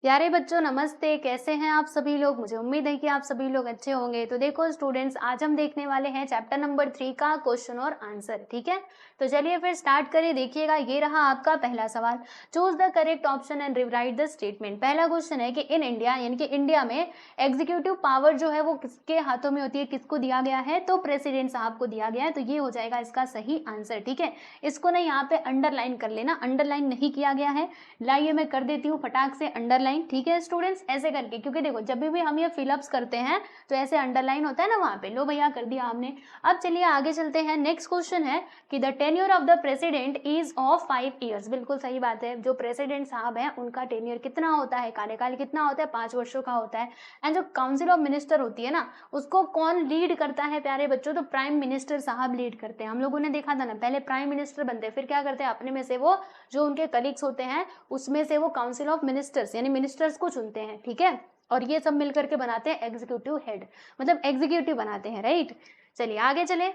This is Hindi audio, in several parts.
प्यारे बच्चों नमस्ते, कैसे हैं आप सभी लोग। मुझे उम्मीद है कि आप सभी लोग अच्छे होंगे। तो देखो स्टूडेंट्स, आज हम देखने वाले हैं चैप्टर नंबर 3 का क्वेश्चन और आंसर। ठीक है, तो चलिए फिर स्टार्ट करें। देखिएगा, ये रहा आपका पहला सवाल। Choose the correct option and rewrite the statement. पहला क्वेश्चन है कि इन इंडिया यानी कि इंडिया में एग्जीक्यूटिव पावर जो है वो किसके हाथों में होती है, किसको दिया गया है, तो प्रेसिडेंट साहब को दिया गया है। तो ये हो जाएगा इसका सही आंसर। ठीक है, इसको ना यहाँ पे अंडरलाइन कर लेना, अंडरलाइन नहीं किया गया है। लाइए मैं कर देती हूँ फटाक से अंडरलाइन। ठीक है स्टूडेंट्स, ऐसे करके, क्योंकि देखो जब भी हम ये फिलअप्स करते हैं तो ऐसे अंडरलाइन होता है ना वहां पे। लो भैया कर दिया हमने। अब चलिए आगे चलते हैं। नेक्स्ट क्वेश्चन है कि the tenure of the president is of 5 years. बिल्कुल सही बात है, जो प्रेसिडेंट साहब है उनका टेन्योर कितना होता है, कार्यकाल कितना होता है, 5 वर्षों का होता है। एंड जो काउंसिल ऑफ मिनिस्टर होती है ना, उसको कौन लीड करता है प्यारे बच्चों, तो प्राइम मिनिस्टर साहब लीड करते हैं। हम लोगों ने देखा था ना, पहले प्राइम मिनिस्टर बनते हैं, फिर क्या करते हैं, अपने में से वो जो उनके कलीग्स होते हैं उसमें से वो काउंसिल ऑफ मिनिस्टर्स यानी मिनिस्टर्स को चुनते हैं। ठीक है, और ये सब मिलकर के बनाते हैं एग्जीक्यूटिव हेड, मतलब एग्जीक्यूटिव बनाते हैं। राइट, चलिए आगे चले।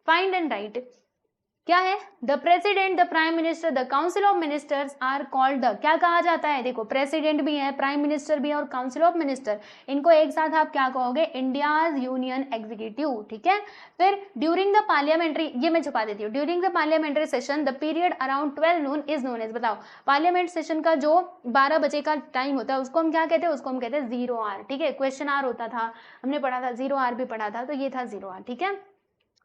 फाइंड एंड राइट क्या है, the president, the prime minister, the council of ministers are called the, क्या कहा जाता है, देखो प्रेसिडेंट भी है, प्राइम मिनिस्टर भी है और काउंसिल ऑफ मिनिस्टर, इनको एक साथ आप क्या कहोगे, इंडियाज यूनियन एग्जीक्यूटिव। ठीक है, फिर ड्यूरिंग द पार्लियामेंट्री, ये मैं छुपा देती हूँ, during the parliamentary session the period around 12 noon is known as, बताओ पार्लियामेंट सेशन का जो 12 बजे का टाइम होता है उसको हम क्या कहते हैं, उसको हम कहते हैं 0 आवर। ठीक है, क्वेश्चन आर होता था, हमने पढ़ा था, 0 आवर भी पढ़ा था, तो ये था 0 आवर। ठीक है,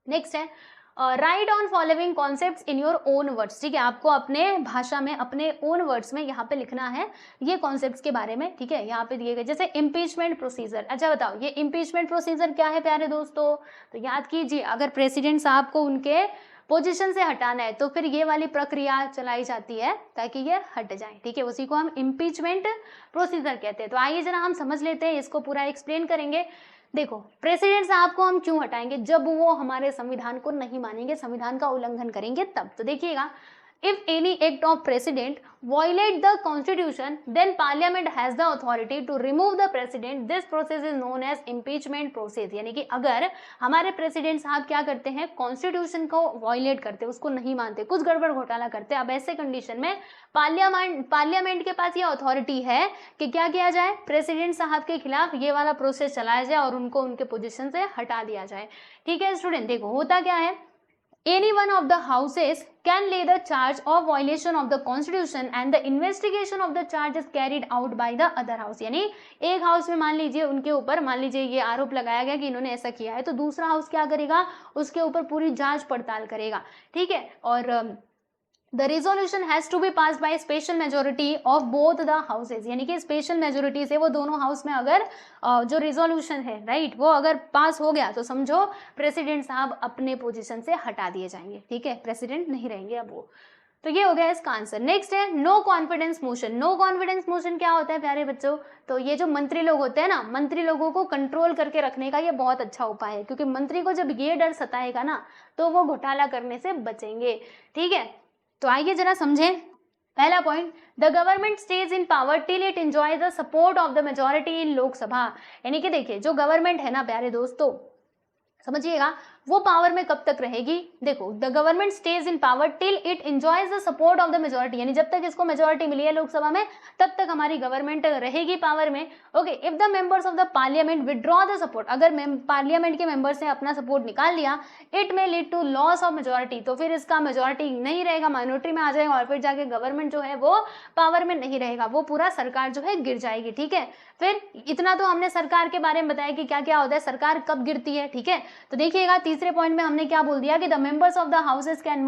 नेक्स्ट है right on following concepts in your own words. ठीक है, आपको अपने भाषा में, अपने ओन वर्ड्स में यहाँ पे लिखना है ये कॉन्सेप्ट्स के बारे में। ठीक है, यहाँ पे दिए गए जैसे इम्पीचमेंट प्रोसीजर। अच्छा बताओ ये इम्पीचमेंट प्रोसीजर क्या है प्यारे दोस्तों, तो याद कीजिए, अगर प्रेसिडेंट साहब को उनके पोजीशन से हटाना है तो फिर ये वाली प्रक्रिया चलाई जाती है ताकि ये हट जाए। ठीक है, उसी को हम इम्पीचमेंट प्रोसीजर कहते हैं। तो आइए जरा हम समझ लेते हैं, इसको पूरा एक्सप्लेन करेंगे। देखो प्रेसिडेंट साहब को हम क्यों हटाएंगे, जब वो हमारे संविधान को नहीं मानेंगे, संविधान का उल्लंघन करेंगे तब। तो देखिएगा, if any act of president violate the constitution then parliament has the authority to remove the president. This process is known as impeachment process। यानी कि अगर हमारे प्रेसिडेंट साहब क्या करते हैं, कॉन्स्टिट्यूशन को वायलेट करते, उसको नहीं मानते, कुछ गड़बड़ घोटाला करते, अब ऐसे कंडीशन में पार्लियामेंट के पास ये अथॉरिटी है कि क्या किया जाए, प्रेसिडेंट साहब के खिलाफ ये वाला प्रोसेस चलाया जाए और उनको उनके पोजीशन से हटा दिया जाए। ठीक है स्टूडेंट, देखो होता क्या है, any one of the houses can lay the charge of violation of the constitution and the investigation of the charge is carried out by the other house। यानी एक हाउस में मान लीजिए उनके ऊपर, मान लीजिए ये आरोप लगाया गया कि इन्होंने ऐसा किया है, तो दूसरा हाउस क्या करेगा, उसके ऊपर पूरी जांच पड़ताल करेगा। ठीक है, और the resolution has to be pass by special majority of both the houses. यानी कि स्पेशल मेजोरिटी से वो दोनों हाउस में अगर जो रिजोल्यूशन है, राइट, वो अगर पास हो गया तो समझो प्रेसिडेंट साहब अपने पोजीशन से हटा दिए जाएंगे। ठीक है, प्रेसिडेंट नहीं रहेंगे अब वो। तो ये हो गया इसका आंसर। नेक्स्ट है no confidence motion. No confidence motion क्या होता है प्यारे बच्चों, तो ये जो मंत्री लोग होते हैं ना, मंत्री लोगों को कंट्रोल करके रखने का ये बहुत अच्छा उपाय है, क्योंकि मंत्री को जब ये डर सताएगा ना तो वो घोटाला करने से बचेंगे। ठीक है, तो आइए जरा समझें। पहला point, the government stage in power till it enjoy the support of the majority in Lok Sabha. यानी कि देखिए जो गवर्नमेंट है ना प्यारे दोस्तों, समझिएगा, वो पावर में कब तक रहेगी, देखो the government stage in power till it enjoys the support of the majority, यानी जब तक इसको मेजोरिटी मिली है लोकसभा में तब तक हमारी गवर्नमेंट रहेगी पावर में। Okay, if the members of the parliament withdraw the support, अगर पार्लियामेंट के मेंबर्स ने अपना सपोर्ट निकाल लिया, it may lead to loss of majority, तो फिर इसका मेजोरिटी नहीं रहेगा, माइनॉरिटी में आ जाएगा और फिर जाके गवर्नमेंट जो है वो पावर में नहीं रहेगा, वो पूरा सरकार जो है गिर जाएगी। ठीक है, फिर इतना तो हमने सरकार के बारे में बताया कि क्या क्या होता है, सरकार कब गिरती है। ठीक है, तो देखिएगा तीसरे पॉइंट में हमने क्या बोल दिया कि the members of the houses can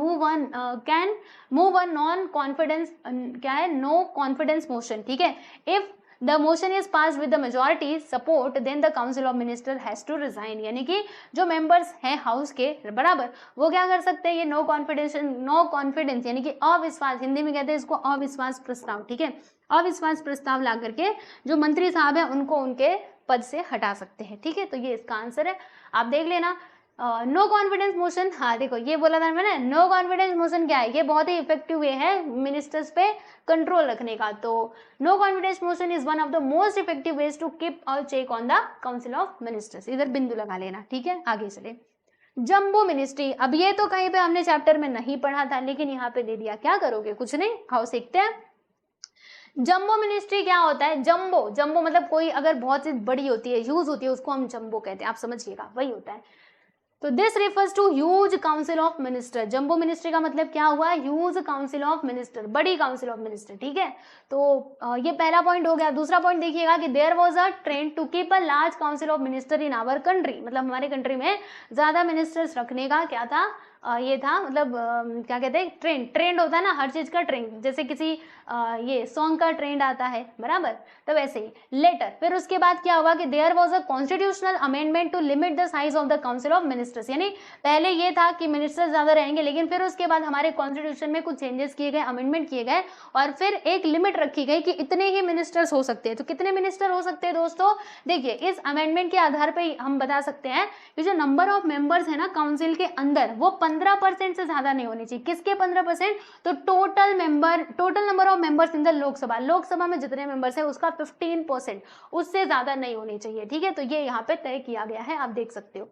move one non confidence, क्या है, नो कॉन्फिडेंस मोशन। ठीक है, if the motion is pass with the majority support then the council of minister has to resign. यानी कि जो मेंबर्स हैं हाउस के बराबर, वो क्या कर सकते हैं, ये नो कॉन्फिडेंस यानी कि अविश्वास, हिंदी में कहते हैं इसको अविश्वास प्रस्ताव। ठीक है, अविश्वास प्रस्ताव ला करके जो मंत्री साहब हैं उनको उनके पद से हटा सकते हैं। ठीक है, तो ये इसका आंसर है, आप देख लेना। नो कॉन्फिडेंस मोशन, हाँ देखो ये बोला था मैंने, नो कॉन्फिडेंस मोशन क्या है, ये बहुत ही इफेक्टिव वे है मिनिस्टर्स पे कंट्रोल रखने का। तो no confidence motion is one of the most effective ways to keep a check on the council of ministers. इधर बिंदु लगा लेना। ठीक है, आगे चले। जम्बो मिनिस्ट्री, अब ये तो कहीं पे हमने चैप्टर में नहीं पढ़ा था लेकिन यहाँ पे दे दिया, क्या करोगे, कुछ नहीं, आओ सीखते हैं। जम्बो मिनिस्ट्री क्या होता है? जम्बो, जम्बो मतलब कोई अगर बहुत ही बड़ी होती है, ह्यूज होती है, उसको हम जम्बो कहते हैं, आप समझिएगा, वही होता है। तो this refers to huge council of minister. Jumbo ministry का मतलब क्या हुआ? ह्यूज काउंसिल ऑफ मिनिस्टर, बड़ी काउंसिल ऑफ मिनिस्टर, ठीक है। तो ये पहला पॉइंट हो गया। दूसरा पॉइंट देखिएगा कि there was a trend to keep a large council of minister in our country, मतलब हमारे कंट्री में ज्यादा मिनिस्टर्स रखने का क्या था? ये था, मतलब क्या कहते हैं, ट्रेंड। ट्रेंड होता है ना हर चीज का ट्रेंड, जैसे किसी ये सॉन्ग का ट्रेंड आता है, बराबर, तो वैसे ही। लेटर, फिर उसके बाद क्या हुआ कि there was a constitutional amendment to limit the size of the council of ministers, यानी पहले ये था कि मिनिस्टर्स ज्यादा रहेंगे, लेकिन फिर उसके बाद हमारे कॉन्स्टिट्यूशन में कुछ चेंजेस किए गए, अमेंडमेंट किए गए, और फिर एक लिमिट रखी गई कि इतने ही मिनिस्टर्स हो सकते हैं। तो कितने मिनिस्टर हो सकते हैं दोस्तों? देखिए, इस अमेंडमेंट के आधार पर हम बता सकते हैं कि जो नंबर ऑफ मेंबर्स है ना काउंसिल के अंदर, वो 15% से ज्यादा नहीं होनी चाहिए। किसके 15%? तो total number of members in the Lok Sabha, Lok Sabha में जितने मेंबर्स है उसका 15%, उससे ज्यादा नहीं होनी चाहिए, ठीक है। तो ये यहाँ पे तय किया गया है, आप देख सकते हो।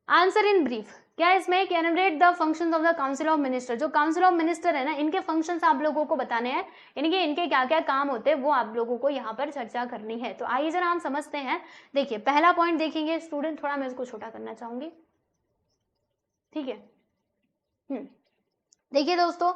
आंसर इन ब्रीफ क्या है इसमें? कि enumerate the functions of the council of minister. जो काउंसिल ऑफ मिनिस्टर है ना, इनके फंक्शंस आप लोगों को बताने हैं, इनके इनके क्या क्या काम होते हैं वो आप लोगों को यहाँ पर चर्चा करनी है। तो आइए जरा हम समझते हैं। देखिए, पहला पॉइंट देखेंगे स्टूडेंट, थोड़ा मैं इसको छोटा करना चाहूंगी, ठीक है। देखिए दोस्तों,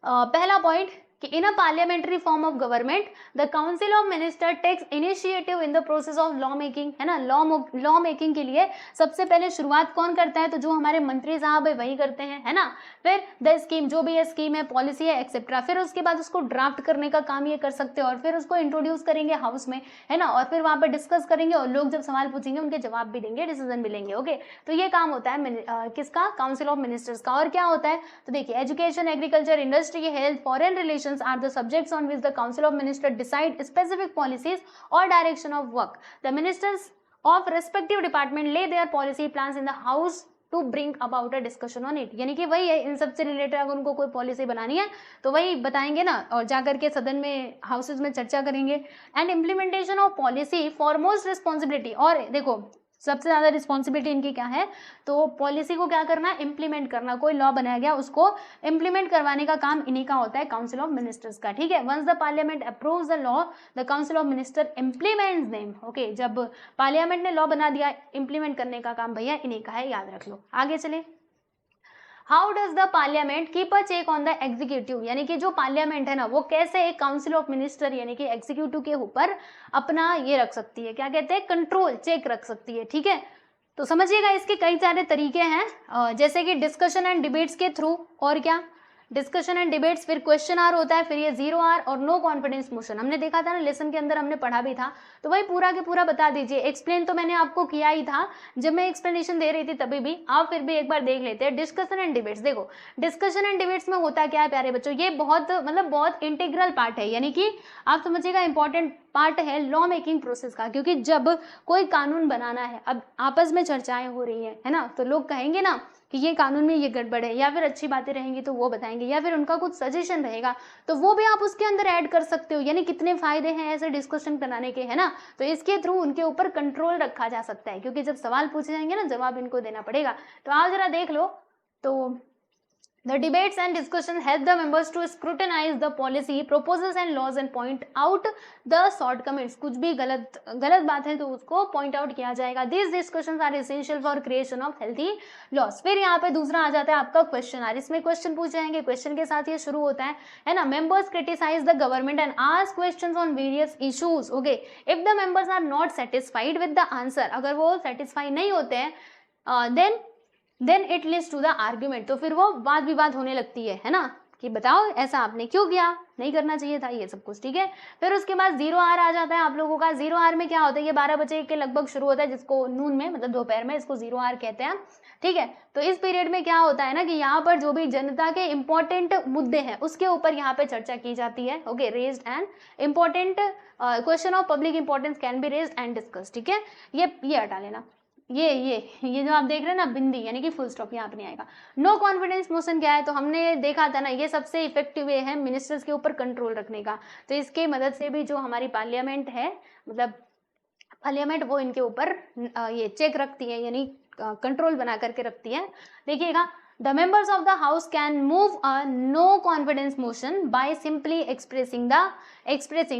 पहला पॉइंट कि in a parliamentary form of government the council of minister takes initiative in the process of law making, है ना। लॉ मेकिंग के लिए सबसे पहले शुरुआत कौन करता है? तो जो हमारे मंत्री साहब है वही करते हैं, है ना। फिर द स्कीम, जो भी ये स्कीम है, पॉलिसी है, एक्सेट्रा, फिर उसके बाद उसको ड्राफ्ट करने का काम ये कर सकते हैं, और फिर उसको इंट्रोड्यूस करेंगे हाउस में, है ना, और फिर वहां पर डिस्कस करेंगे, और लोग जब सवाल पूछेंगे उनके जवाब भी देंगे, डिसीजन भी लेंगे। ओके, तो ये काम होता है किसका? काउंसिल ऑफ मिनिस्टर्स का। और क्या होता है? तो देखिए, education, agriculture, industry, health, foreign relations are the subjects on which the council of ministers decide specific policies or direction of work. The ministers of respective department lay their policy plans in the house to bring about a discussion on it. यानी कि वही है, इन सबसे रिलेटेड अगर उनको कोई पॉलिसी बनानी है तो वही बताएंगे ना, और जाकर के सदन में, हाउसेज में चर्चा करेंगे। And implementation of policy foremost responsibility, और देखो सबसे ज्यादा रिस्पॉन्सिबिलिटी इनकी क्या है? तो पॉलिसी को क्या करना? इम्प्लीमेंट करना। कोई लॉ बनाया गया उसको इम्प्लीमेंट करवाने का काम इन्हीं का होता है, काउंसिल ऑफ मिनिस्टर्स का, ठीक है। Once the parliament approves the law the council of minister implements them. Okay, जब पार्लियामेंट ने लॉ बना दिया, इम्प्लीमेंट करने का काम भैया इन्हीं का है, याद रख लो। आगे चले। How does the parliament keep a check on the executive, यानी कि जो पार्लियामेंट है ना, वो कैसे एक काउंसिल ऑफ मिनिस्टर यानी कि एग्जीक्यूटिव के ऊपर अपना ये रख सकती है, क्या कहते हैं, कंट्रोल, चेक रख सकती है, ठीक है। तो समझिएगा, इसके कई सारे तरीके हैं, जैसे कि डिस्कशन एंड डिबेट्स के थ्रू, और क्या, डिस्कशन एंड डिबेट्स, फिर क्वेश्चन आर होता है, फिर ये 0R और नो कॉन्फिडेंस मोशन, हमने देखा था ना लेसन के अंदर, हमने पढ़ा भी था, तो वही पूरा के पूरा बता दीजिए। एक्सप्लेन तो मैंने आपको किया ही था जब मैं एक्सप्लेनेशन दे रही थी तभी भी, आप फिर भी एक बार देख लेते हैं। डिस्कशन एंड डिबेट्स, देखो डिस्कशन एंड डिबेट्स में होता क्या है प्यारे बच्चों, ये बहुत मतलब बहुत इंटीग्रल पार्ट है, यानी कि आप समझिएगा इंपॉर्टेंट पार्ट है लॉ मेकिंग प्रोसेस का। क्योंकि जब कोई कानून बनाना है, अब आपस में चर्चाएं हो रही है ना, तो लोग कहेंगे ना कि ये कानून में ये गड़बड़ है, या फिर अच्छी बातें रहेंगी तो वो बताएंगे, या फिर उनका कुछ सजेशन रहेगा तो वो भी आप उसके अंदर ऐड कर सकते हो। यानी कितने फायदे हैं ऐसे डिस्कशन बनाने के, है ना। तो इसके थ्रू उनके ऊपर कंट्रोल रखा जा सकता है, क्योंकि जब सवाल पूछे जाएंगे ना, जवाब इनको देना पड़ेगा। तो आप जरा देख लो, तो The debates and discussion help the members to scrutinize the policy, proposals and laws and point out the shortcomings. कुछ भी गलत बात है तो उसको point out किया जाएगा। These discussions are essential for creation of healthy laws. फिर यहाँ पे दूसरा आ जाता है आपका क्वेश्चन आर, इसमें क्वेश्चन पूछे जाएंगे, क्वेश्चन के साथ ये शुरू होता है ना। Members criticize the government and ask questions on various issues. Okay, if the members are not satisfied with the answer, अगर वो satisfy नहीं होते हैं then it leads to the argument, तो फिर वो वाद विवाद होने लगती है ना, कि बताओ ऐसा आपने क्यों किया, नहीं करना चाहिए था, ये सब कुछ, ठीक है। फिर उसके बाद 0R आ जाता है आप लोगों का। 0R में क्या होता है, ये 12 बजे के लगभग शुरू होता है, जिसको नून में मतलब दोपहर में, इसको 0R कहते हैं, ठीक है। तो इस पीरियड में क्या होता है ना कि यहाँ पर जो भी जनता के इंपॉर्टेंट मुद्दे हैं उसके ऊपर यहाँ पे चर्चा की जाती है। Okay, raised and important question of public importance can be raised and discuss, ठीक है। ये हटा लेना, ये जो आप देख रहे हैं ना बिंदी, यानी कि फुल स्टॉप यहाँ पे नहीं आएगा। नो कॉन्फिडेंस मोशन क्या है, तो हमने देखा था ना, ये सबसे इफेक्टिव वे है मिनिस्टर्स के ऊपर कंट्रोल रखने का। तो इसके मदद से भी जो हमारी पार्लियामेंट है, मतलब पार्लियामेंट, वो इनके ऊपर ये चेक रखती है, यानी कंट्रोल बना करके रखती है। देखिएगा, The members of the house can move a no confidence motion by simply expressing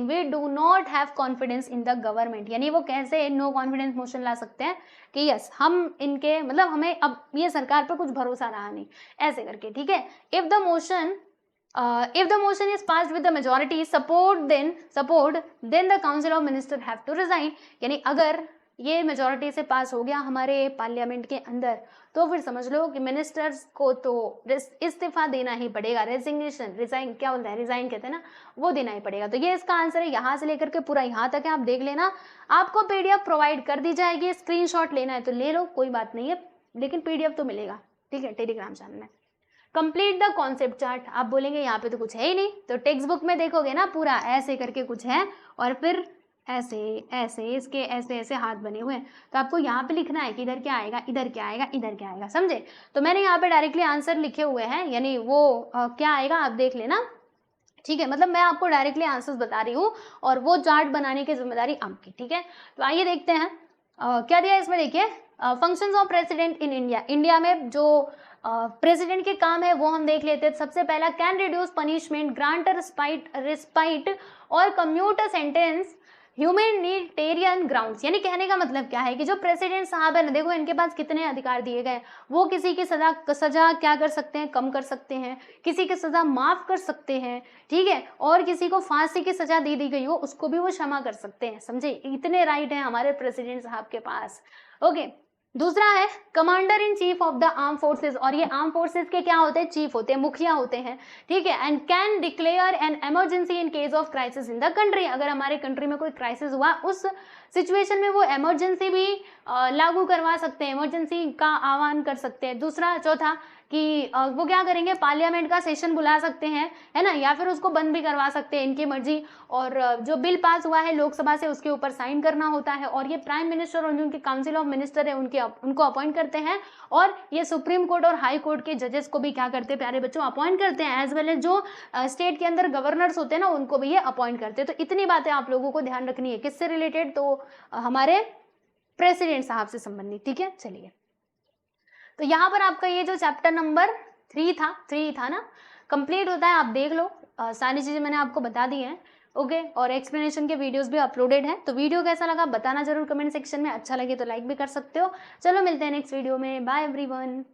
we do not have confidence in the government। यानी वो कैसे no confidence motion ला सकते हैं कि यस हम इनके मतलब हमें अब ये सरकार पर कुछ भरोसा रहा नहीं, ऐसे करके, ठीक है। if the motion is passed with the majority support then the council of minister have to resign। यानी अगर ये मेजोरिटी से पास हो गया हमारे पार्लियामेंट के अंदर तो फिर समझ लो कि मिनिस्टर्स को तो इस्तीफा देना ही पड़ेगा, रेजिग्नेशन, रिजाइन क्या बोलते हैं, रिजाइन कहते हैं ना, वो देना ही पड़ेगा। तो ये इसका आंसर है, यहाँ से लेकर के पूरा यहाँ तक है, आप देख लेना। आपको पीडीएफ प्रोवाइड कर दी जाएगी, स्क्रीनशॉट लेना है तो ले लो, कोई बात नहीं है, लेकिन पीडीएफ तो मिलेगा, ठीक है, टेलीग्राम चैनल में। Complete the concept chart. आप बोलेंगे यहाँ पे तो कुछ है ही नहीं, तो टेक्स्ट बुक में देखोगे ना पूरा ऐसे करके कुछ है और फिर ऐसे ऐसे इसके ऐसे ऐसे हाथ बने हुए हैं, तो आपको यहाँ पे लिखना है कि इधर क्या आएगा, इधर क्या आएगा, इधर क्या आएगा, समझे। तो मैंने यहाँ पे डायरेक्टली आंसर लिखे हुए हैं, यानी वो क्या आएगा आप देख लेना, ठीक है। मतलब मैं आपको डायरेक्टली आंसर्स बता रही हूँ और वो चार्ट बनाने की जिम्मेदारी आपकी, ठीक है। तो आइए देखते हैं क्या दिया इसमें। देखिए functions of president in India, India में जो प्रेसिडेंट के काम है वो हम देख लेते हैं। सबसे पहला, can reduce punishment, grant respite और कम्यूट सेंटेंस ह्यूमैनिटेरियन ग्राउंड्स। यानी कहने का मतलब क्या है कि जो प्रेसिडेंट साहब है ना, देखो इनके पास कितने अधिकार दिए गए, वो किसी की सजा क्या कर सकते हैं, कम कर सकते हैं, किसी की सजा माफ कर सकते हैं, ठीक है, और किसी को फांसी की सजा दी गई हो उसको भी वो क्षमा कर सकते हैं, समझे। इतने राइट हैं हमारे प्रेसिडेंट साहब के पास। ओके, दूसरा है commander in chief of the arm forces, और ये आर्म फोर्सेस के क्या होते हैं, चीफ होते हैं, मुखिया होते हैं, ठीक है। And can declare an emergency in case of crisis in the country, अगर हमारे कंट्री में कोई क्राइसिस हुआ उस सिचुएशन में वो इमरजेंसी भी लागू करवा सकते हैं, इमरजेंसी का आह्वान कर सकते हैं। दूसरा, चौथा कि वो क्या करेंगे, पार्लियामेंट का सेशन बुला सकते हैं, है ना, या फिर उसको बंद भी करवा सकते हैं, इनकी मर्जी। और जो बिल पास हुआ है लोकसभा से उसके ऊपर साइन करना होता है, और ये प्राइम मिनिस्टर और उनके काउंसिल ऑफ मिनिस्टर है उनको अपॉइंट करते हैं, और ये सुप्रीम कोर्ट और हाई कोर्ट के जजेस को भी क्या करते हैं प्यारे बच्चों, अपॉइंट करते हैं, एज वेल एज जो स्टेट के अंदर गवर्नर्स होते हैं ना उनको भी ये अपॉइंट करते हैं। तो इतनी बातें आप लोगों को ध्यान रखनी है, किससे रिलेटेड, तो हमारे प्रेसिडेंट साहब से संबंधित, ठीक है। चलिए, तो यहाँ पर आपका ये जो चैप्टर नंबर 3 था ना, कंप्लीट होता है, आप देख लो, सारी चीजें मैंने आपको बता दी हैं, ओके। और एक्सप्लेनेशन के वीडियोस भी अपलोडेड हैं। तो वीडियो कैसा लगा बताना जरूर कमेंट सेक्शन में, अच्छा लगे तो लाइक भी कर सकते हो। चलो मिलते हैं नेक्स्ट वीडियो में, बाय एवरीवन।